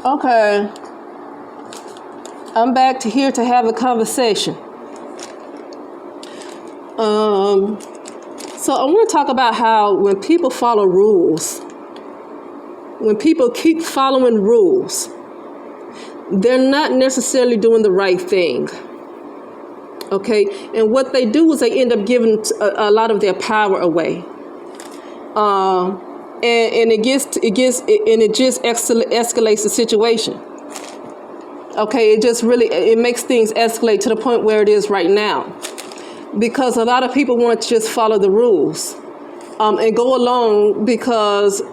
Okay, I'm back to here to have a conversation. So I want to talk about how when people follow rules, when people keep following rules, they're not necessarily doing the right thing. Okay, and what they do is they end up giving a lot of their power away. And it just escalates the situation. Okay, it makes things escalate to the point where it is right now, because a lot of people want to just follow the rules and go along because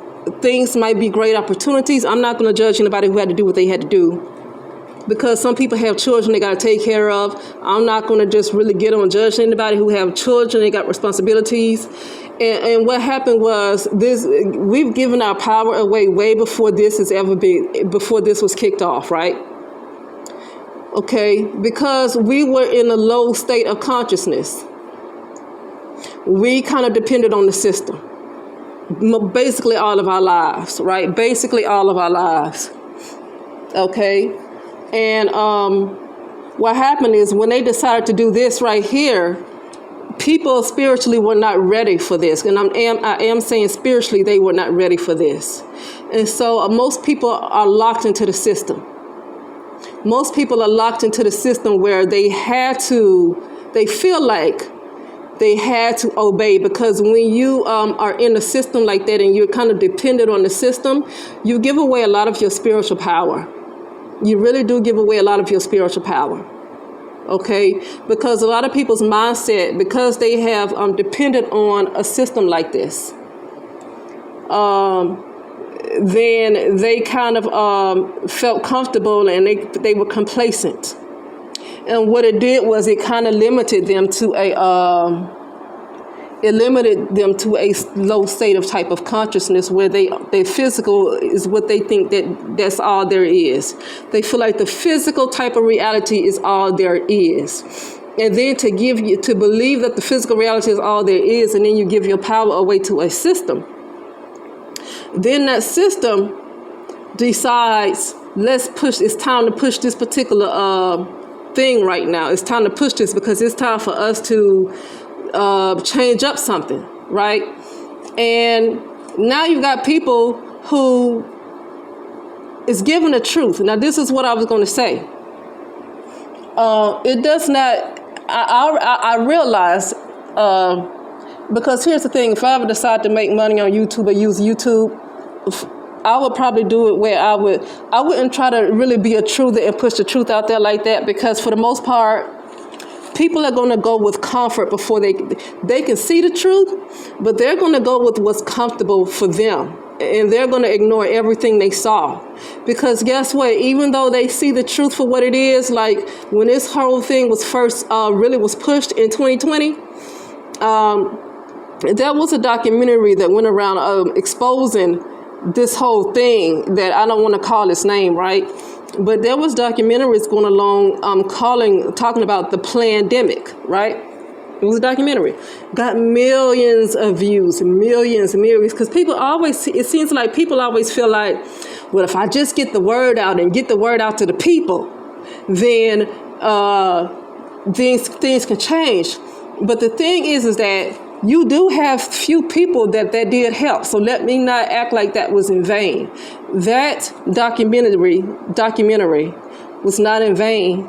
things might be great opportunities. I'm not going to judge anybody who had to do what they had to do, because some people have children they got to take care of. I'm not going to just really get on judge anybody who have children. They got responsibilities. And what happened was we've given our power away way before this was kicked off, right? Okay, because we were in a low state of consciousness. We kind of depended on the system. Basically all of our lives, right? Basically all of our lives. Okay? And what happened is when they decided to do this right here, people spiritually were not ready for this. And I am saying spiritually they were not ready for this. And so most people are locked into the system. Most people are locked into the system where they feel like they had to obey, because when you are in a system like that and you're kind of dependent on the system, you give away a lot of your spiritual power. You really do give away a lot of your spiritual power. Okay, because a lot of people's mindset, because they have depended on a system like this, then they kind of felt comfortable and they were complacent. And what it did was it kind of limited them to a low state of type of consciousness where their physical is what they think that's all there is. They feel like the physical type of reality is all there is. And then to believe that the physical reality is all there is, and then you give your power away to a system. Then that system decides, it's time to push this particular thing right now. It's time to push this because it's time for us to change up something, right? And now you've got people who is given the truth. Now, this is what I was going to say. It does not, I realize, because here's the thing, if I ever decide to make money on YouTube or use YouTube, I would probably do it where I wouldn't try to really be a truther and push the truth out there like that, because for the most part, people are going to go with comfort before they can see the truth, but they're going to go with what's comfortable for them. And they're going to ignore everything they saw. Because guess what? Even though they see the truth for what it is, like when this whole thing was first really was pushed in 2020, there was a documentary that went around exposing this whole thing that I don't want to call its name, right? But there was documentaries going along talking about the pandemic, right? It was a documentary. Got millions of views, millions, because it seems like people always feel like, well, if I just get the word out and get the word out to the people, then things can change. But the thing is that you do have few people that did help. So let me not act like that was in vain. That documentary was not in vain.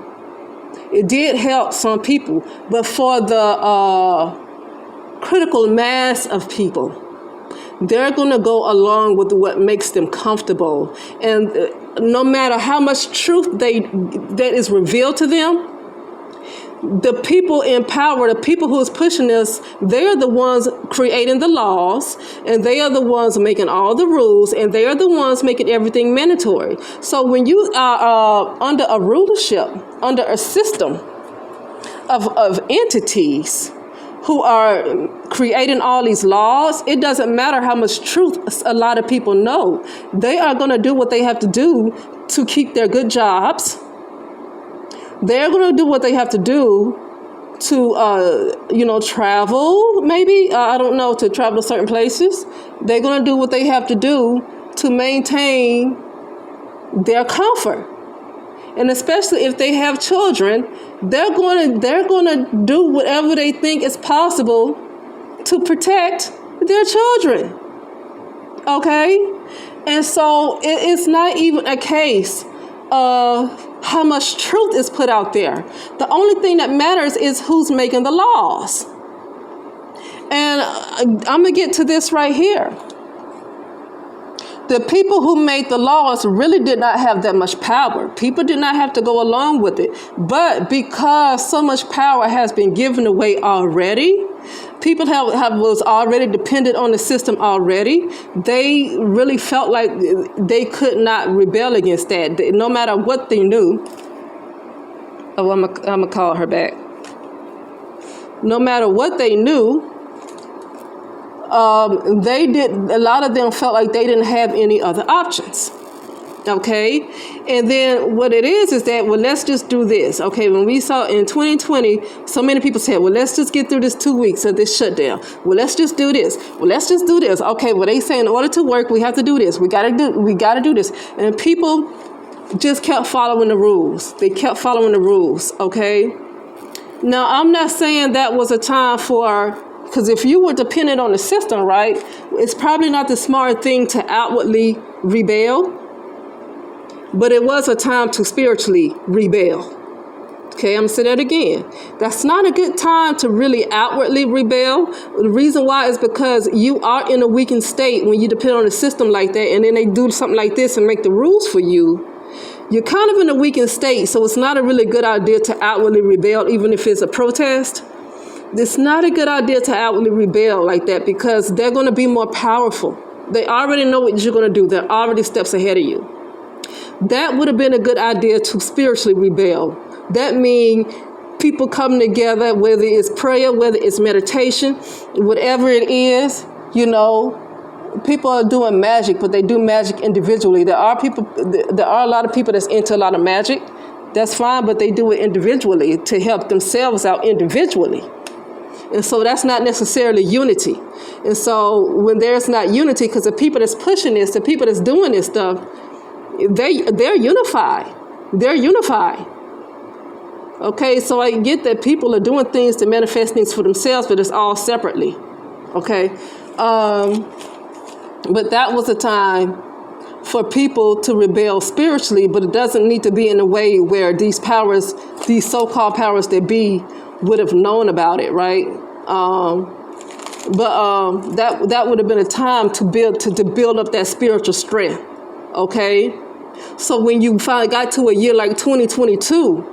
It did help some people, but for the critical mass of people, they're going to go along with what makes them comfortable. And no matter how much truth that is revealed to them, the people in power, the people who is pushing this, they are the ones creating the laws, and they are the ones making all the rules, and they are the ones making everything mandatory. So when you are under a rulership, under a system of entities who are creating all these laws, it doesn't matter how much truth a lot of people know. They are going to do what they have to do to keep their good jobs. They're going to do what they have to do to, travel, maybe, I don't know, to travel to certain places. They're going to do what they have to do to maintain their comfort. And especially if they have children, they're going to do whatever they think is possible to protect their children. Okay? And so it's not even a case of how much truth is put out there. The only thing that matters is who's making the laws. And I'm going to get to this right here. The people who made the laws really did not have that much power. People did not have to go along with it. But because so much power has been given away already, people was already dependent on the system already. They really felt like they could not rebel against that, no matter what they knew. Oh, I'm gonna call her back. No matter what they knew, a lot of them felt like they didn't have any other options. Okay, and then what it is that, well, let's just do this. Okay, when we saw in 2020, so many people said, well, let's just get through this 2 weeks of this shutdown. Well, let's just do this. Well, let's just do this. Okay, well, they say in order to work, we have to do this. We gotta do this. And people just kept following the rules. They kept following the rules. Okay. Now, I'm not saying that was a time for, because if you were dependent on the system, right, it's probably not the smart thing to outwardly rebel. But it was a time to spiritually rebel. Okay, I'm going to say that again. That's not a good time to really outwardly rebel. The reason why is because you are in a weakened state when you depend on a system like that, and then they do something like this and make the rules for you. You're kind of in a weakened state, so it's not a really good idea to outwardly rebel, even if it's a protest. It's not a good idea to outwardly rebel like that because they're going to be more powerful. They already know what you're going to do. They're already steps ahead of you. That would have been a good idea to spiritually rebel. That means people coming together, whether it's prayer, whether it's meditation, whatever it is, people are doing magic, but they do magic individually. There are a lot of people that's into a lot of magic. That's fine, but they do it individually to help themselves out individually. And so that's not necessarily unity. And so when there's not unity, because the people that's pushing this, the people that's doing this stuff, they're unified. They're unified. Okay, so I get that people are doing things to manifest things for themselves, but it's all separately. Okay, but that was a time for people to rebel spiritually, but it doesn't need to be in a way where these powers, these so-called powers that be, would have known about it, right? That would have been a time to build up that spiritual strength. Okay, so when you finally got to a year like 2022,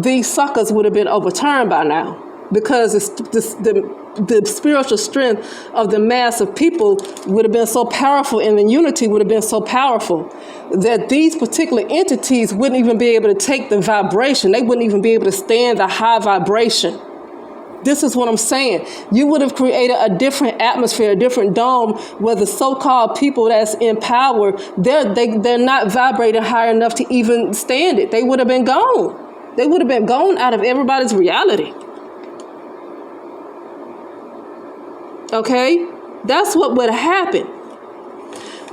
these suckers would have been overturned by now because the spiritual strength of the mass of people would have been so powerful, and the unity would have been so powerful that these particular entities wouldn't even be able to take the vibration. They wouldn't even be able to stand the high vibration. This is what I'm saying. You would have created a different atmosphere, a different dome where the so-called people that's in power, they're not vibrating high enough to even stand it. They would have been gone. They would have been gone out of everybody's reality. Okay? That's what would happen.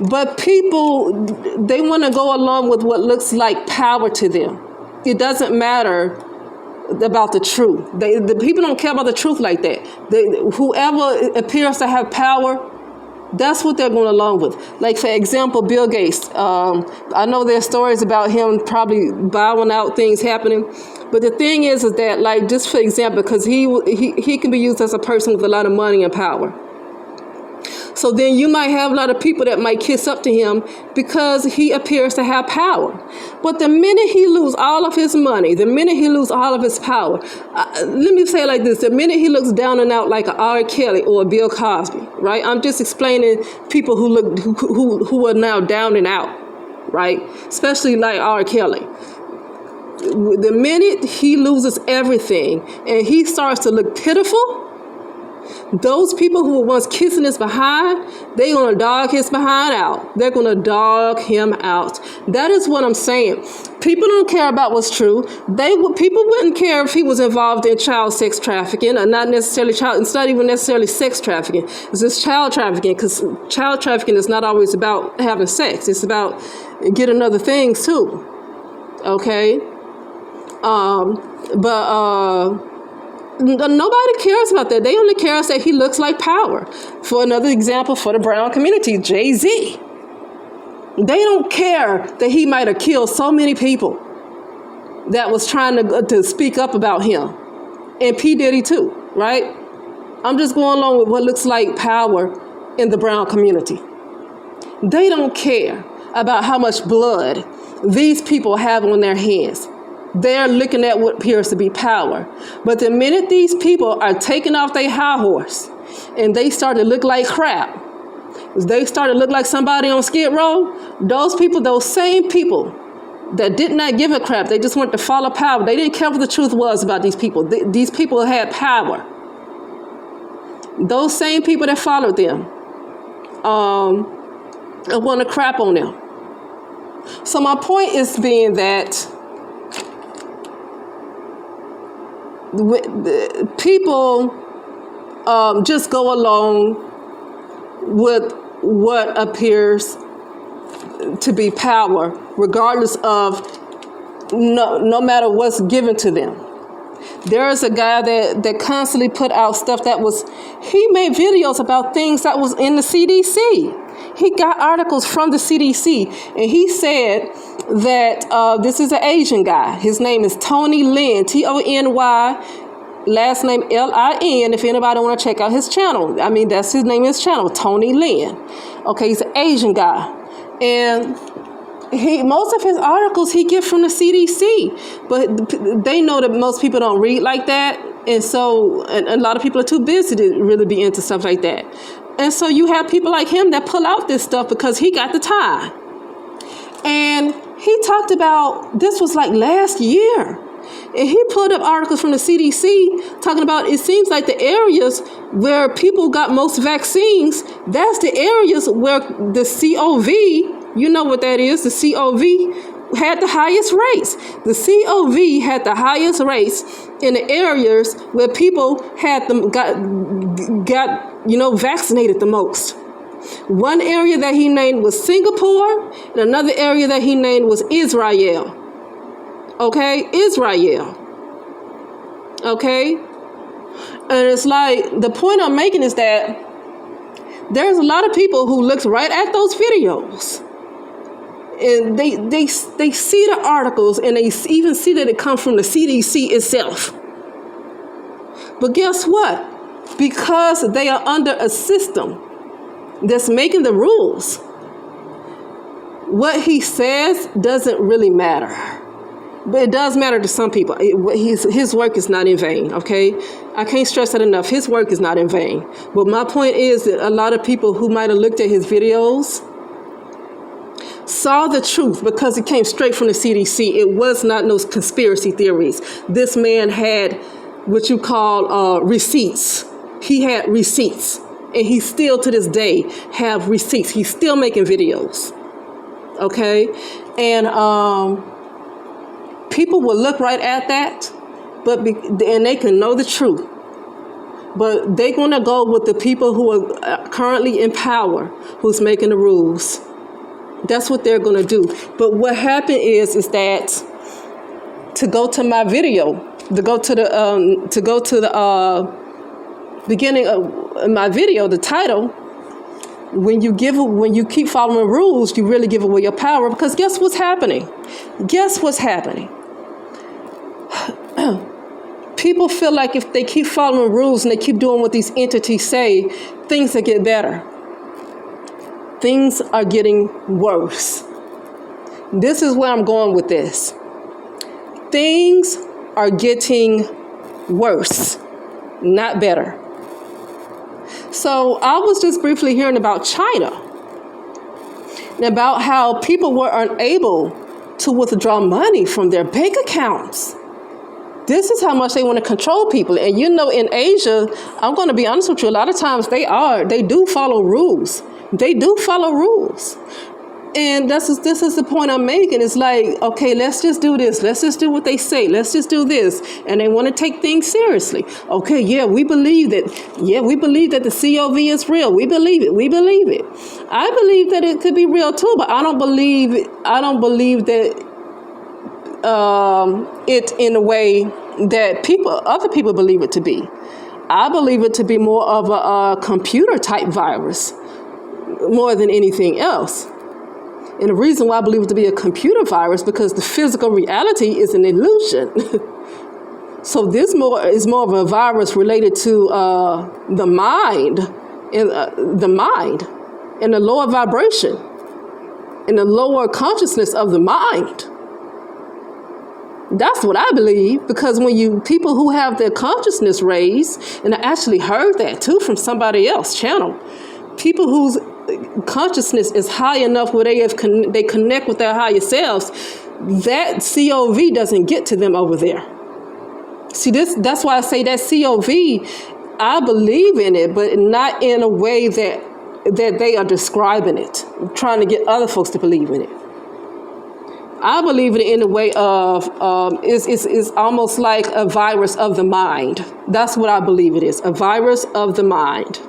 But people, they want to go along with what looks like power to them. It doesn't matter about the truth. The people don't care about the truth like that. Whoever appears to have power, that's what they're going along with. Like, for example, Bill Gates. I know there's stories about him probably bowing out things happening. But the thing is that, like, just for example, because he can be used as a person with a lot of money and power. So then you might have a lot of people that might kiss up to him because he appears to have power. But the minute he loses all of his money, the minute he loses all of his power, let me say it like this, the minute he looks down and out like a R. Kelly or a Bill Cosby, right? I'm just explaining people who are now down and out, right? Especially like R. Kelly. The minute he loses everything and he starts to look pitiful, Those people who were once kissing his behind, they're going to dog his behind out. They're going to dog him out. That is what I'm saying. People don't care about what's true. People wouldn't care if he was involved in child sex trafficking, or not necessarily it's not even necessarily sex trafficking. It's just child trafficking, because child trafficking is not always about having sex. It's about getting other things too. Okay? Nobody cares about that. They only care that he looks like power. For another example, for the brown community, Jay-Z. They don't care that he might have killed so many people that was trying to speak up about him. And P. Diddy too, right? I'm just going along with what looks like power in the brown community. They don't care about how much blood these people have on their hands. They're looking at what appears to be power. But the minute these people are taking off their high horse and they start to look like crap, they start to look like somebody on Skid Row, those same people that did not give a crap, they just wanted to follow power. They didn't care what the truth was about these people. These people had power. Those same people that followed them want to crap on them. So my point is being that people just go along with what appears to be power, regardless of no matter what's given to them. There is a guy that constantly put out stuff he made videos about things that was in the CDC. He got articles from the CDC, and he said that this is an Asian guy. His name is Tony Lin, Tony, last name Lin. If anybody want to check out his channel, that's his name, his channel, Tony Lin. Okay, he's an Asian guy, and most of his articles he gets from the CDC, but they know that most people don't read like that, and so a lot of people are too busy to really be into stuff like that. And so you have people like him that pull out this stuff because he got the time. And he talked about, this was like last year, and he pulled up articles from the CDC talking about, it seems like the areas where people got most vaccines, that's the areas where the COV, you know what that is, the COV had the highest rates. The COV had the highest rates in the areas where people got vaccinated the most. One area that he named was Singapore, and another area that he named was Israel. Okay, Israel. Okay, and it's like, the point I'm making is that there's a lot of people who look right at those videos, and they see the articles, and they even see that it comes from the CDC itself. But guess what? Because they are under a system that's making the rules, what he says doesn't really matter. But it does matter to some people. His work is not in vain, okay? I can't stress that enough. His work is not in vain. But my point is that a lot of people who might have looked at his videos saw the truth because it came straight from the CDC. It was not no conspiracy theories. This man had what you call receipts. He had receipts, and he still to this day have receipts. He's still making videos, okay? And people will look right at that, and they can know the truth. But they're going to go with the people who are currently in power, who's making the rules. That's what they're going to do. But what happened is that to go to my video, to go to the beginning of my video, the title, when you keep following rules, you really give away your power, because guess what's happening? Guess what's happening? People feel like if they keep following rules and they keep doing what these entities say, things will get better. Things are getting worse. This is where I'm going with this. Things are getting worse, not better. So I was just briefly hearing about China and about how people were unable to withdraw money from their bank accounts. This is how much they want to control people. And you know, in Asia, I'm going to be honest with you, a lot of times they do follow rules. They do follow rules. And this is the point I'm making. It's like, okay, let's just do this. Let's just do what they say. Let's just do this. And they want to take things seriously. Okay, yeah, we believe that. Yeah, we believe that the COV is real. We believe it. We believe it. I believe that it could be real too, but I don't believe that it in a way that other people believe it to be. I believe it to be more of a computer type virus more than anything else. And the reason why I believe it to be a computer virus, because the physical reality is an illusion. So this is more of a virus related to the mind, and the lower vibration, and the lower consciousness of the mind. That's what I believe, because when people who have their consciousness raised, and I actually heard that too from somebody else channel, people whose consciousness is high enough where they connect with their higher selves, that COV doesn't get to them over there. See, that's why I say that COV, I believe in it, but not in a way that they are describing it, trying to get other folks to believe in it. I believe in it in a way of it's almost like a virus of the mind. That's what I believe it is, a virus of the mind.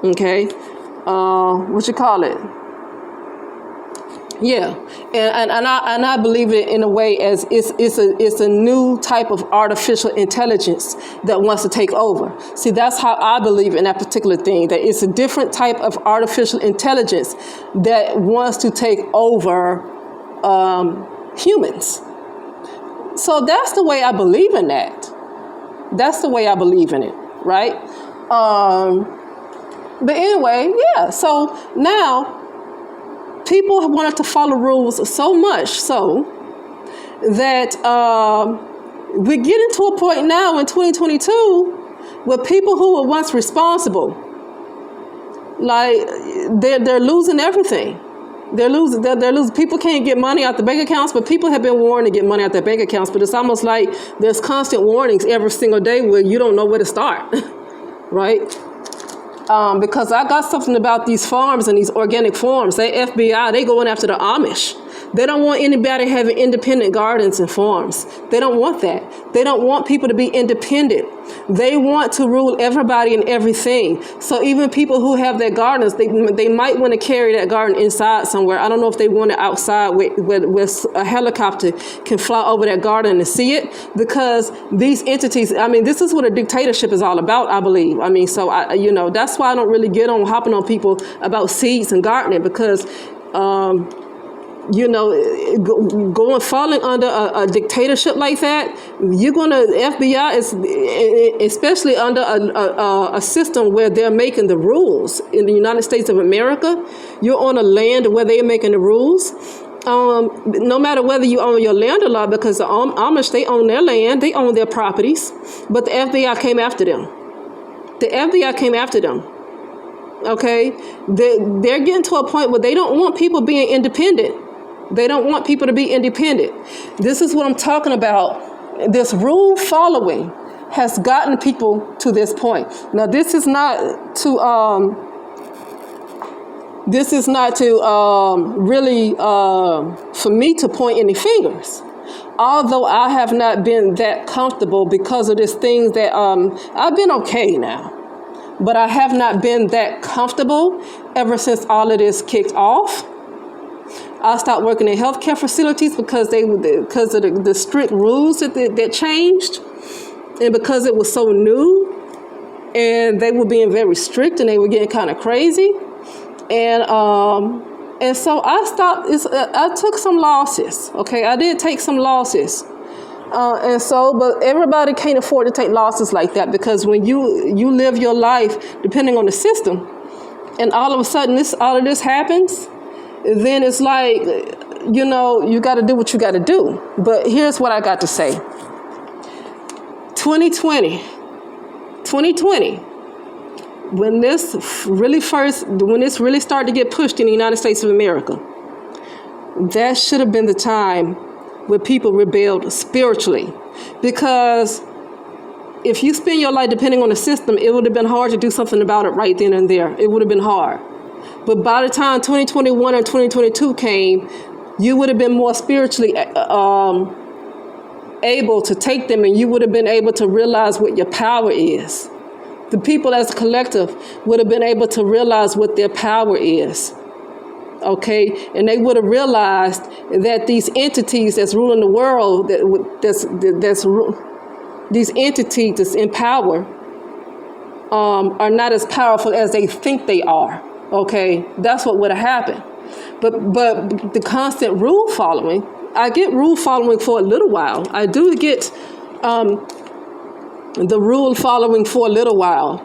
Okay, what you call it? Yeah, and I believe it in a way as it's a new type of artificial intelligence that wants to take over. See, that's how I believe in that particular thing. That it's a different type of artificial intelligence that wants to take over humans. So that's the way I believe in that. That's the way I believe in it, right? But anyway, yeah, so now people wanted to follow rules so much so that we're getting to a point now in 2022 where people who were once responsible, like they're losing everything. They're losing. People can't get money out the bank accounts, but people have been warned to get money out their bank accounts. But it's almost like there's constant warnings every single day where you don't know where to start, right? Because I got something about these farms and these organic farms. They FBI, they going after the Amish. They don't want anybody having independent gardens and farms. They don't want that. They don't want people to be independent. They want to rule everybody and everything. So even people who have their gardens, they might want to carry that garden inside somewhere. I don't know if they want it outside where a helicopter can fly over that garden and see it, because these entities, I mean, this is what a dictatorship is all about, I believe. I mean, so that's why I don't really get on hopping on people about seeds and gardening, because falling under a dictatorship like that, FBI is, especially under a system where they're making the rules in the United States of America. You're on a land where they're making the rules. No matter whether you own your land or not, because the Amish, they own their land, they own their properties, but the FBI came after them. The FBI came after them. Okay? They're getting to a point where they don't want people being independent. They don't want people to be independent. This is what I'm talking about. This rule following has gotten people to this point. Now, this is not to really for me to point any fingers. Although I have not been that comfortable because of this thing that I've been okay now, but I have not been that comfortable ever since all of this kicked off. I stopped working in healthcare facilities because of the strict rules that changed, and because it was so new, and they were being very strict, and they were getting kind of crazy, and so I stopped. I took some losses. Okay, I did take some losses, but everybody can't afford to take losses like that, because when you live your life depending on the system, and all of a sudden all of this happens, then it's like, you got to do what you got to do. But here's what I got to say. 2020, when this really started to get pushed in the United States of America, that should have been the time where people rebelled spiritually. Because if you spend your life depending on the system, it would have been hard to do something about it right then and there. It would have been hard. But by the time 2021 and 2022 came, you would have been more spiritually able to take them, and you would have been able to realize what your power is. The people as a collective would have been able to realize what their power is. Okay, and they would have realized that these entities that's ruling the world, these entities that's in power, are not as powerful as they think they are. Okay, that's what would have happened. But the constant rule following, I get rule following for a little while. I do get the rule following for a little while.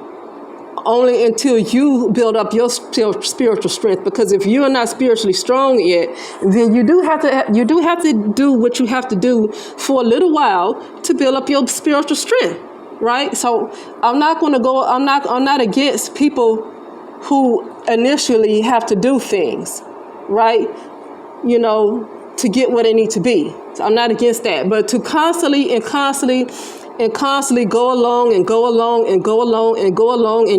Only until you build up your spiritual strength. Because if you are not spiritually strong yet, then you do have to do what you have to do for a little while to build up your spiritual strength, right? So I'm not against people who initially have to do things, right? You know, to get where they need to be. So I'm not against that, but to constantly go along and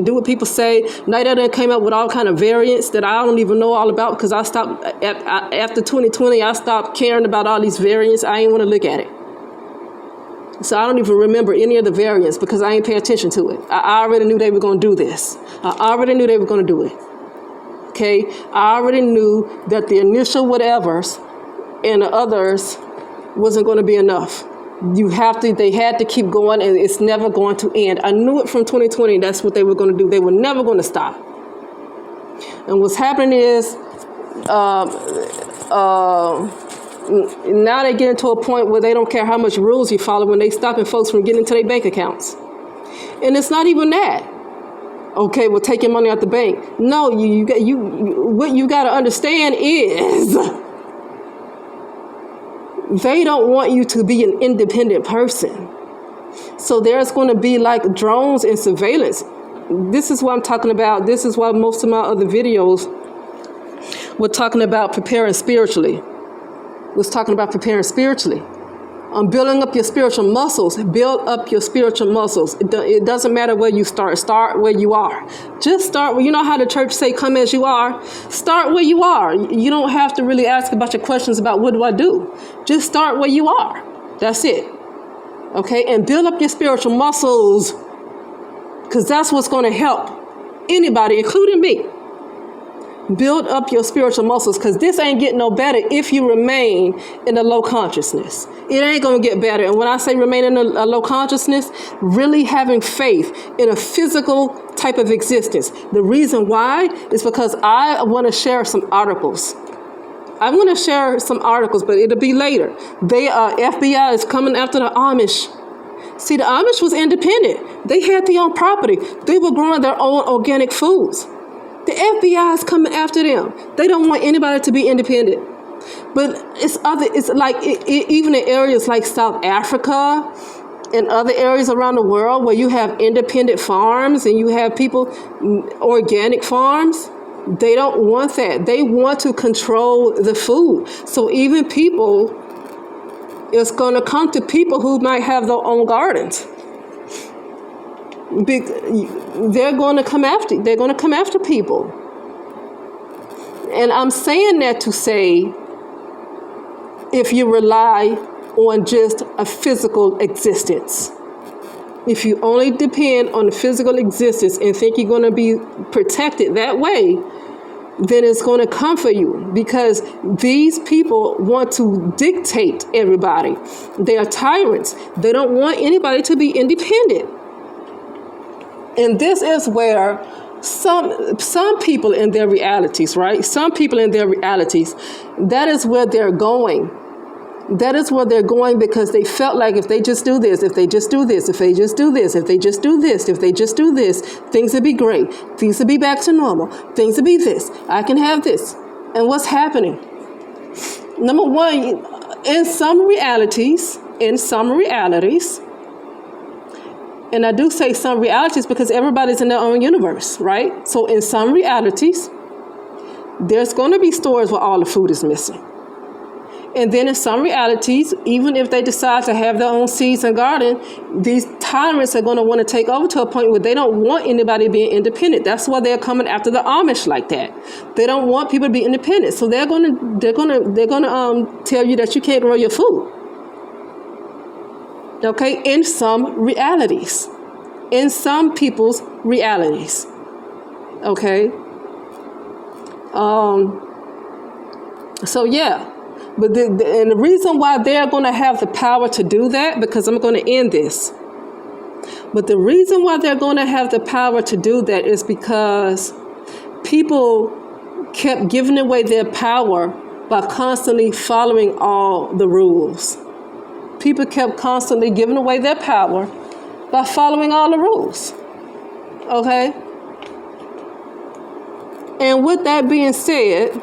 do what people say. NIDA done came up with all kind of variants that I don't even know all about, because I stopped after 2020. I stopped caring about all these variants. I ain't want to look at it. So I don't even remember any of the variants because I ain't pay attention to it. I already knew they were going to do this. I already knew they were going to do it. Okay, I already knew that the initial whatevers and the others wasn't going to be enough. They had to keep going, and it's never going to end. I knew it from 2020. That's what they were going to do. They were never going to stop. And what's happening is, now they get into a point where they don't care how much rules you follow when they stopping folks from getting into their bank accounts. And it's not even that. Okay, well, taking money out the bank. No, what you got to understand is they don't want you to be an independent person. So there's going to be like drones and surveillance. This is what I'm talking about. This is why most of my other videos were talking about preparing spiritually. Building up your spiritual muscles. Build up your spiritual muscles. It doesn't matter where you start. Start where you are. Just start where, you know how the church say, come as you are? Start where you are. You don't have to really ask a bunch of questions about what do I do. Just start where you are. That's it. Okay? And build up your spiritual muscles, because that's what's going to help anybody, including me. Build up your spiritual muscles, because this ain't getting no better if you remain in a low consciousness. It ain't going to get better. And when I say remain in a low consciousness, really having faith in a physical type of existence. The reason why is because I want to share some articles. but it'll be later. FBI is coming after the Amish. See, the Amish was independent. They had their own property. They were growing their own organic foods. The FBI is coming after them. They don't want anybody to be independent. But even in areas like South Africa and other areas around the world where you have independent farms and you have people, organic farms, they don't want that. They want to control the food. So even it's going to come to people who might have their own gardens. They're going to come after people. And I'm saying that to say, if you rely on just a physical existence, if you only depend on the physical existence and think you're going to be protected that way, then it's going to come for you, because these people want to dictate everybody. They are tyrants. They don't want anybody to be independent. And this is where some people in their realities, right? Some people in their realities, that is where they're going. That is where they're going, because they felt like if they just do this, if they just do this, if they just do this, if they just do this, if they just do this, things would be great. Things would be back to normal. Things would be this. I can have this. And what's happening? Number one, in some realities, and I do say some realities because everybody's in their own universe, right? So in some realities, there's going to be stores where all the food is missing. And then in some realities, even if they decide to have their own seeds and garden, these tyrants are going to want to take over to a point where they don't want anybody being independent. That's why they're coming after the Amish like that. They don't want people to be independent. So they're going to tell you that you can't grow your food. Okay, in some realities, in some people's realities. Okay. So yeah. But and the reason why they're going to have the power to do that, because I'm going to end this. But the reason why they're going to have the power to do that is because people kept giving away their power by constantly following all the rules. People kept constantly giving away their power by following all the rules. Okay? And with that being said,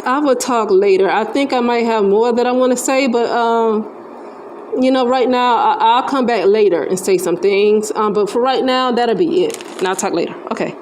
I will talk later. I think I might have more that I want to say, but right now I'll come back later and say some things. But for right now, that'll be it. And I'll talk later. Okay.